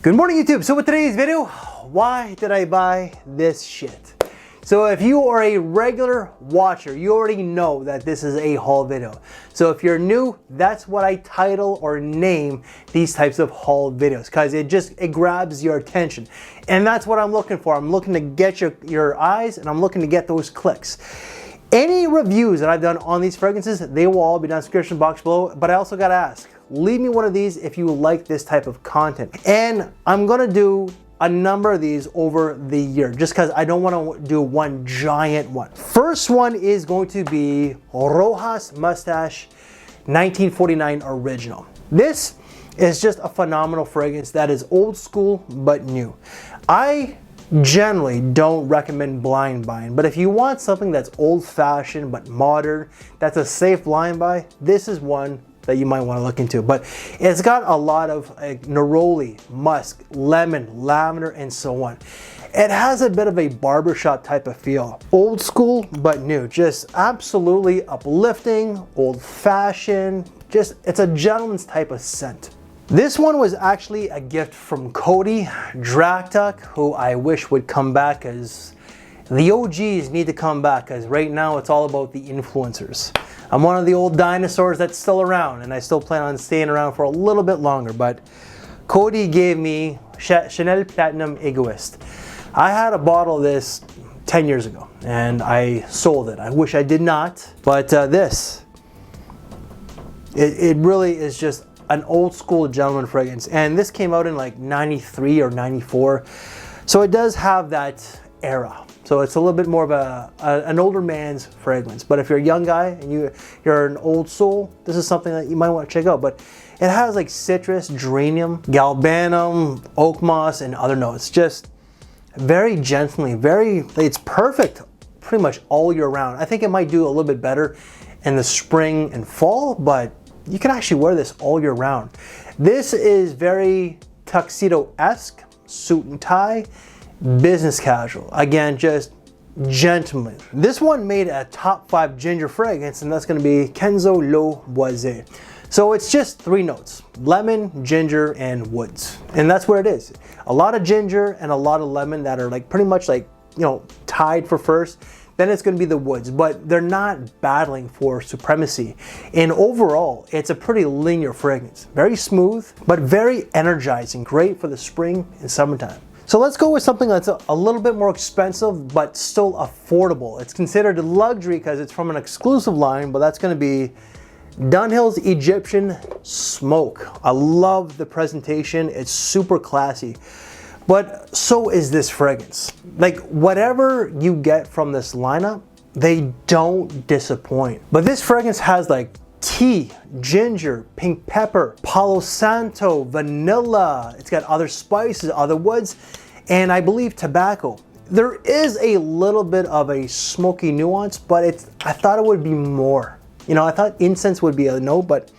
Good morning, YouTube. So with today's video, why did I buy this shit? So if you are a regular watcher, you already know that this is a haul video. So if you're new, that's what I title or name these types of haul videos, because it grabs your attention. And that's what I'm looking for. I'm looking to get your eyes, and I'm looking to get those clicks. Any reviews that I've done on these fragrances, they will all be down in the description box below. But I also gotta ask, leave me one of these if you like this type of content. And I'm gonna do a number of these over the year, just because I don't want to do one giant one. First one is going to be Rochas Mustache 1949 Original. This is just a phenomenal fragrance that is old school but new. I generally don't recommend blind buying, but if you want something that's old-fashioned but modern, that's a safe blind buy, this is one that you might want to look into. But it's got a lot of neroli, musk, lemon, lavender, and so on. It has a bit of a barbershop type of feel. Old school but new, just absolutely uplifting, old-fashioned, it's a gentleman's type of scent. This one was actually a gift from Cody Draktuk, who I wish would come back, as the OGs need to come back, because right now it's all about the influencers. I'm one of the old dinosaurs that's still around, and I still plan on staying around for a little bit longer, but Cody gave me Chanel Platinum Egoist. I had a bottle of this 10 years ago, and I sold it. I wish I did not, but it really is just an old school gentleman fragrance, and this came out in like 93 or 94, so it does have that era. So it's a little bit more of an older man's fragrance. But if you're a young guy and you're an old soul, this is something that you might want to check out. But it has like citrus, geranium, galbanum, oak moss, and other notes. Just very gently, it's perfect pretty much all year round. I think it might do a little bit better in the spring and fall, but you can actually wear this all year round. This is very tuxedo-esque, suit and tie, business casual. Again, just gentleman. This one made a top 5 ginger fragrance, and that's going to be Kenzo Lo Boisé. So it's just 3 notes: lemon, ginger, and woods. And that's what it is. A lot of ginger and a lot of lemon that are like pretty much like, you know, tied for first. Then it's going to be the woods, but they're not battling for supremacy. And overall, it's a pretty linear fragrance. Very smooth, but very energizing. Great for the spring and summertime. So let's go with something that's a little bit more expensive, but still affordable. It's considered a luxury because it's from an exclusive line, but that's going to be Dunhill's Egyptian Smoke. I love the presentation. It's super classy. But so is this fragrance. Like, whatever you get from this lineup, they don't disappoint. But this fragrance has like tea, ginger, pink pepper, Palo Santo, vanilla. It's got other spices, other woods, and I believe tobacco. There is a little bit of a smoky nuance, but I thought it would be more. You know, I thought incense would be a note, but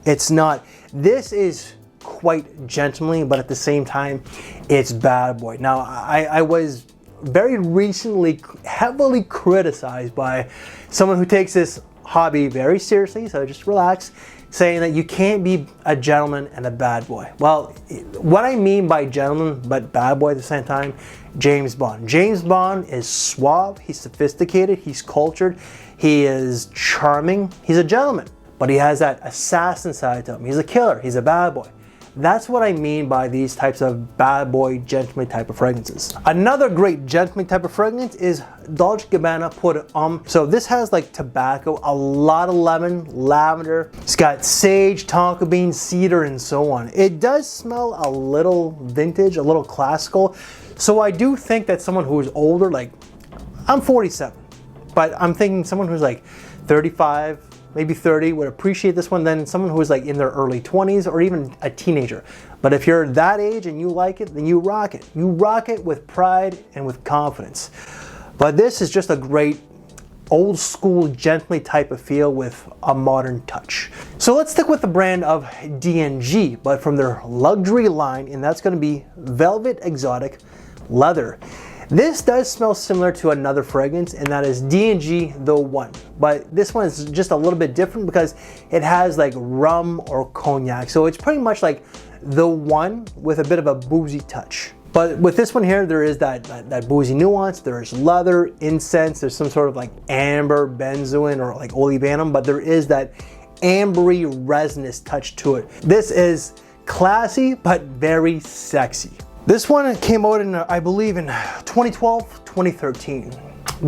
it's not. This is quite gently, but at the same time, it's bad boy. Now, I was very recently heavily criticized by someone who takes this hobby very seriously, so just relax, saying that you can't be a gentleman and a bad boy. Well, what I mean by gentleman but bad boy at the same time, James Bond. James Bond is suave, he's sophisticated, he's cultured, he is charming, he's a gentleman, but he has that assassin side to him. He's a killer, he's a bad boy. That's what I mean by these types of bad boy, gentleman type of fragrances. Another great gentleman type of fragrance is Dolce Gabbana Pour Homme. So this has like tobacco, a lot of lemon, lavender. It's got sage, tonka bean, cedar, and so on. It does smell a little vintage, a little classical. So I do think that someone who is older, like I'm 47, but I'm thinking someone who's like 35, maybe 30 would appreciate this one than someone who is like in their early 20s or even a teenager. But if you're that age and you like it, then you rock it. You rock it with pride and with confidence. But this is just a great old school, gently type of feel with a modern touch. So let's stick with the brand of D&G, but from their luxury line, and that's going to be Velvet Exotic Leather. This does smell similar to another fragrance, and that is D&G The One. But this one is just a little bit different because it has like rum or cognac. So it's pretty much like The One with a bit of a boozy touch. But with this one here, there is that boozy nuance. There's leather, incense, there's some sort of like amber, benzoin, or like olibanum, but there is that ambery resinous touch to it. This is classy, but very sexy. This one came out in, I believe, in 2012, 2013.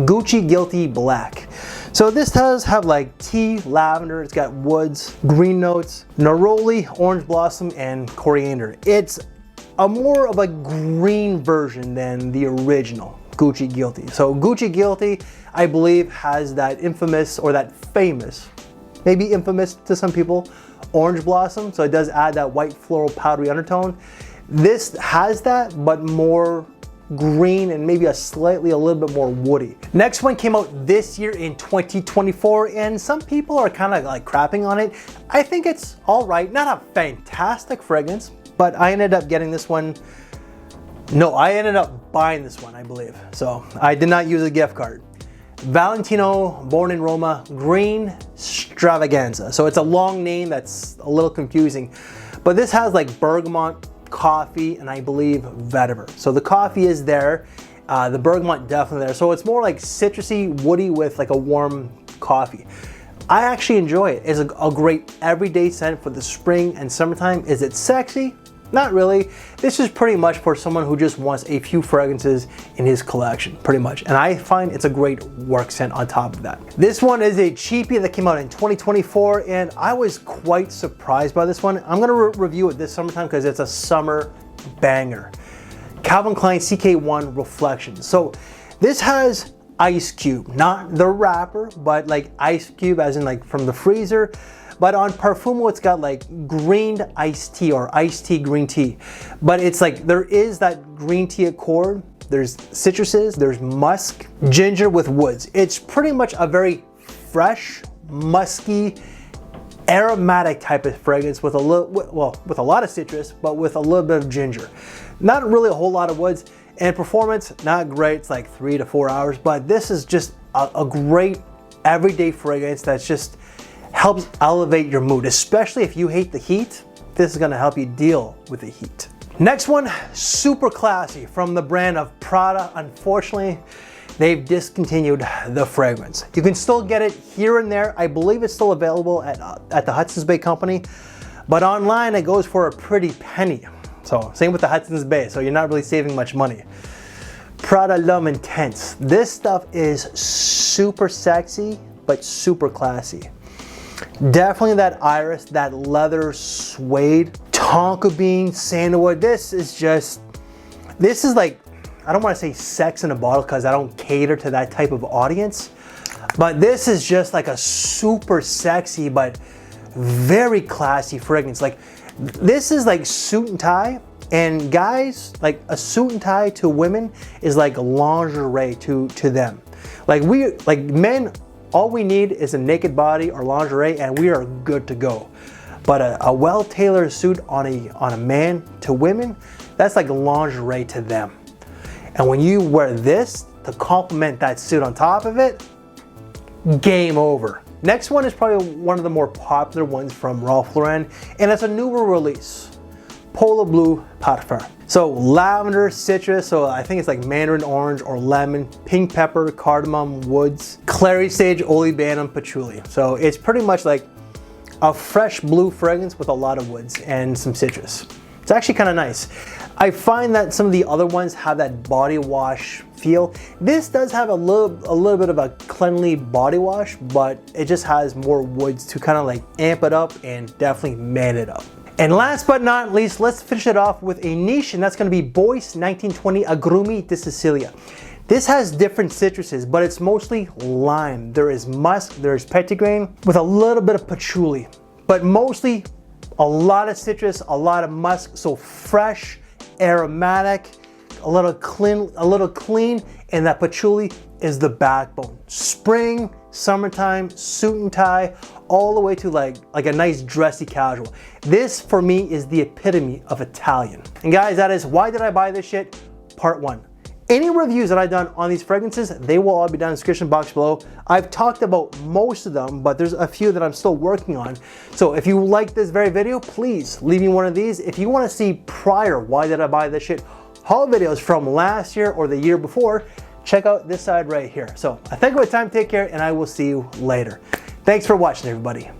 Gucci Guilty Black. So this does have like tea, lavender, it's got woods, green notes, neroli, orange blossom, and coriander. It's a more of a green version than the original Gucci Guilty. So Gucci Guilty, I believe, has that infamous, or that famous, maybe infamous to some people, orange blossom. So it does add that white floral powdery undertone. This has that, but more green and maybe a little bit more woody. Next one came out this year in 2024, and some people are kind of like crapping on it. I think it's all right, not a fantastic fragrance, but I ended up getting this one. No, I ended up buying this one, I believe. So I did not use a gift card. Valentino Born in Roma Green Stravaganza. So it's a long name that's a little confusing, but this has like bergamot, coffee, and I believe vetiver. So the coffee is there, the bergamot definitely there. So it's more like citrusy, woody with like a warm coffee. I actually enjoy it. It's a great everyday scent for the spring and summertime. Is it sexy? Not really. This is pretty much for someone who just wants a few fragrances in his collection, pretty much. And I find it's a great work scent on top of that. This one is a cheapie that came out in 2024, and I was quite surprised by this one. I'm gonna review it this summertime because it's a summer banger. Calvin Klein CK1 Reflections. So this has Ice Cube, not the rapper, but like Ice Cube as in like from the freezer. But on Parfumo, it's got like green iced tea or iced tea green tea. But it's like, there is that green tea accord. There's citruses, there's musk, ginger with woods. It's pretty much a very fresh, musky, aromatic type of fragrance with a little, well, with a lot of citrus, but with a little bit of ginger. Not really a whole lot of woods. And performance, not great. It's like 3 to 4 hours, but this is just a great everyday fragrance that's just helps elevate your mood, especially if you hate the heat. This is gonna help you deal with the heat. Next one, super classy from the brand of Prada. Unfortunately, they've discontinued the fragrance. You can still get it here and there. I believe it's still available at the Hudson's Bay company, but online it goes for a pretty penny. So same with the Hudson's Bay, so you're not really saving much money. Prada L'Homme Intense. This stuff is super sexy, but super classy. Definitely that iris, that leather suede, tonka bean, sandalwood. This is like, I don't want to say sex in a bottle because I don't cater to that type of audience, but this is just like a super sexy but very classy fragrance. Like this is like suit and tie, and guys, like a suit and tie to women is like lingerie to them. Like men, all we need is a naked body or lingerie and we are good to go. But a well-tailored suit on a man to women, that's like lingerie to them. And when you wear this to complement that suit on top of it, game over. Next one is probably one of the more popular ones from Ralph Lauren, and it's a newer release, Polo Blue Parfum. So lavender, citrus, so I think it's like mandarin orange or lemon, pink pepper, cardamom, woods, clary sage, olibanum, patchouli. So it's pretty much like a fresh blue fragrance with a lot of woods and some citrus. It's actually kind of nice. I find that some of the other ones have that body wash feel. This does have a little bit of a cleanly body wash, but it just has more woods to kind of like amp it up and definitely man it up. And last but not least, let's finish it off with a niche, and that's going to be Boyce 1920 Agrumi di Sicilia. This has different citruses, but it's mostly lime. There is musk, there's petitgrain with a little bit of patchouli, but mostly a lot of citrus, a lot of musk, so fresh, aromatic, a little clean, and that patchouli is the backbone. Spring, summertime, suit and tie, all the way to like a nice dressy casual. This for me is the epitome of Italian. And guys, that is why did I buy this shit? Part 1. Any reviews that I've done on these fragrances, they will all be down in the description box below. I've talked about most of them, but there's a few that I'm still working on. So if you like this very video, please leave me one of these. If you want to see prior why did I buy this shit haul videos from last year or the year before, check out this side right here. So I thank you for your time, take care, and I will see you later. Thanks for watching, everybody.